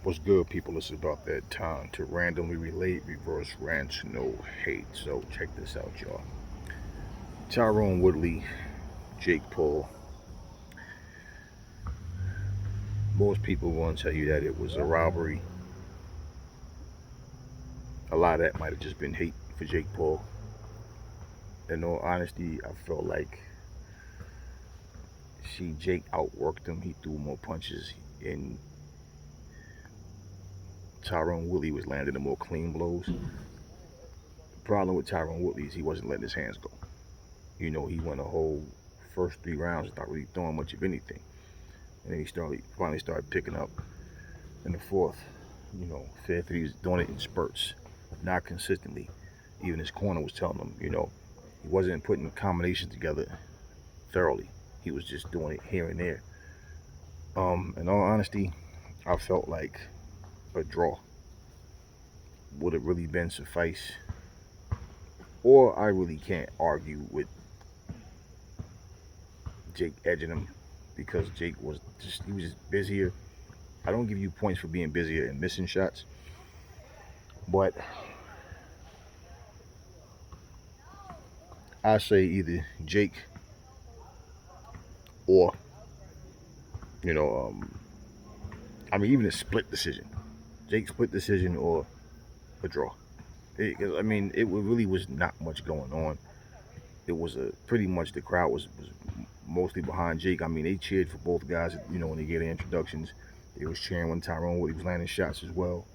What's good, people? It's about that time to randomly relate, reverse rants, no hate. So check this out, y'all. Tyrone Woodley, Jake Paul. Most people want to tell you that it was a robbery. A lot of that might have just been hate for Jake Paul. In all honesty, I felt like Jake outworked him. He threw more punches, and Tyrone Woodley was landing the more clean blows. The problem with Tyrone Woodley is he wasn't letting his hands go. He went a whole first 3 rounds without really throwing much of anything. And then finally started picking up in the fourth. Fifth, he was doing it in spurts, not consistently. Even his corner was telling him, he wasn't putting combinations together thoroughly. He was just doing it here and there. In all honesty, I felt like a draw would have really been suffice. Or I really can't argue with Jake edging him because Jake was just busier. I don't give you points for being busier and missing shots, but I say either Jake or even a split decision. Jake split decision or a draw. It really was not much going on. It was pretty much the crowd was mostly behind Jake. They cheered for both guys. When they get their introductions, they was cheering when Tyrone Woodley was landing shots as well.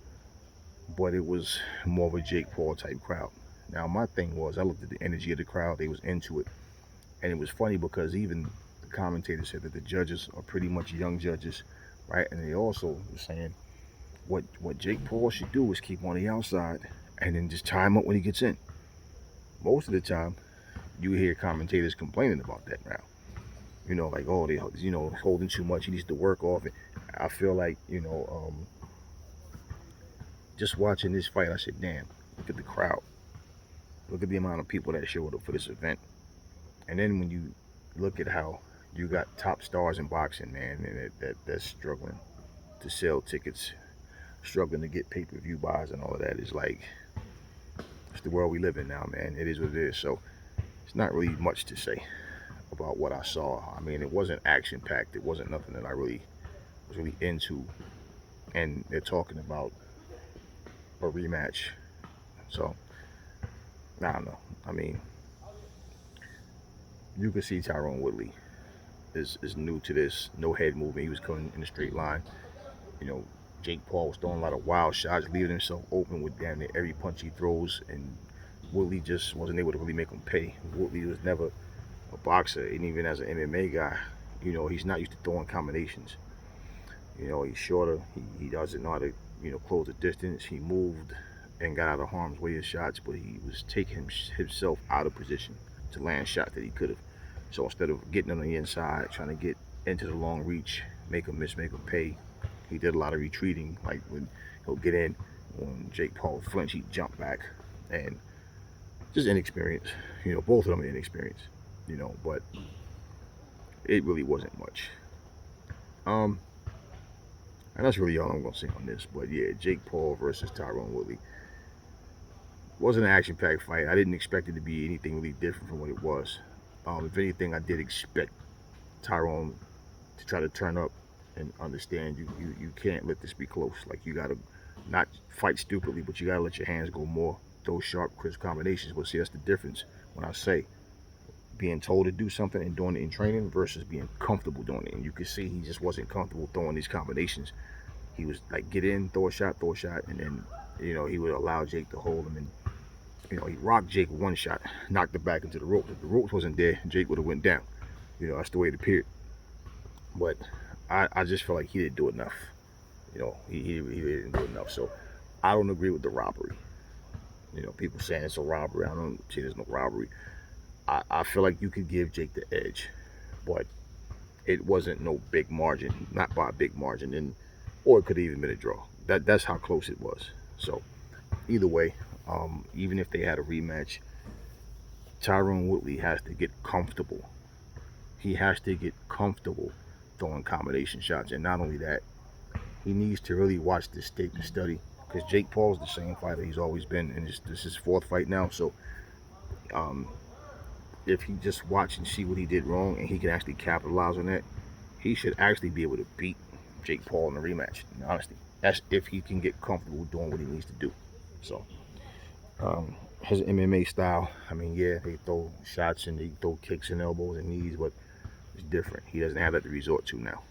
But it was more of a Jake Paul type crowd. Now my thing was, I looked at the energy of the crowd. They was into it, and it was funny because even the commentator said that the judges are pretty much young judges, right? And they also were saying what Jake Paul should do is keep on the outside and then just tie him up when he gets in. Most of the time, you hear commentators complaining about that now. Like, oh, they holding too much. He needs to work off it. I feel like just watching this fight, I said, damn, look at the crowd. Look at the amount of people that showed up for this event. And then when you look at how you got top stars in boxing, man, and that's struggling to sell tickets, struggling to get pay-per-view buys and all of that, is like, it's the world we live in now, man. It is what it is. So it's not really much to say about what I saw. It wasn't action-packed. It wasn't nothing that I really was really into. And they're talking about a rematch. So, I don't know. You can see Tyrone Woodley is new to this. No head movement. He was coming in a straight line. Jake Paul was throwing a lot of wild shots, leaving himself open with damn near every punch he throws, and Woodley just wasn't able to really make him pay. Woodley was never a boxer, and even as an MMA guy, he's not used to throwing combinations. He's shorter. He doesn't know how to, close the distance. He moved and got out of harm's way of shots, but he was taking himself out of position to land shots that he could have. So instead of getting on the inside, trying to get into the long reach, make him miss, make him pay, he did a lot of retreating. Like when he'll get in, when Jake Paul would flinch, he'd jump back, and just inexperience. Both of them are inexperienced. But it really wasn't much. And that's really all I'm gonna say on this. But yeah, Jake Paul versus Tyrone Woodley wasn't an action-packed fight. I didn't expect it to be anything really different from what it was. If anything, I did expect Tyrone to try to turn up and understand you can't let this be close. Like, you gotta not fight stupidly, but you gotta let your hands go more. Those sharp, crisp combinations. But see, that's the difference when I say being told to do something and doing it in training versus being comfortable doing it. And you could see he just wasn't comfortable throwing these combinations. He was like, get in, throw a shot, and then he would allow Jake to hold him, and he rocked Jake with one shot, knocked it back into the ropes. If the ropes wasn't there, Jake would have went down. That's the way it appeared. But I just felt like he didn't do enough. He didn't do enough. So I don't agree with the robbery. People saying it's a robbery. I don't see there's no robbery. I feel like you could give Jake the edge, but it wasn't no big margin, not by a big margin, or it could have even been a draw. That's how close it was. So either way, even if they had a rematch, Tyrone Woodley has to get comfortable. He has to get comfortable throwing combination shots, and not only that, he needs to really watch this tape and study, because Jake Paul is the same fighter he's always been, and this is his fourth fight now. So if he just watch and see what he did wrong, and he can actually capitalize on that, he should actually be able to beat Jake Paul in a rematch. Honestly, that's if he can get comfortable doing what he needs to do. So his MMA style, I mean, yeah, they throw shots and they throw kicks and elbows and knees, but it's different. He doesn't have that to resort to now,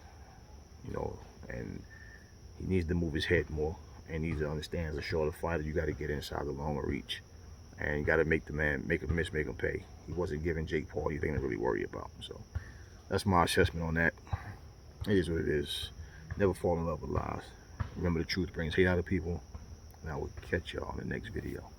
you know, and he needs to move his head more, and he needs to understand, as a shorter fighter, you got to get inside the longer reach, and you got to make the man, make him miss, make him pay. He wasn't giving Jake Paul anything to really worry about. So that's my assessment on that. It is what it is. Never fall in love with lies. Remember, the truth brings hate out of people, and I will catch y'all in the next video.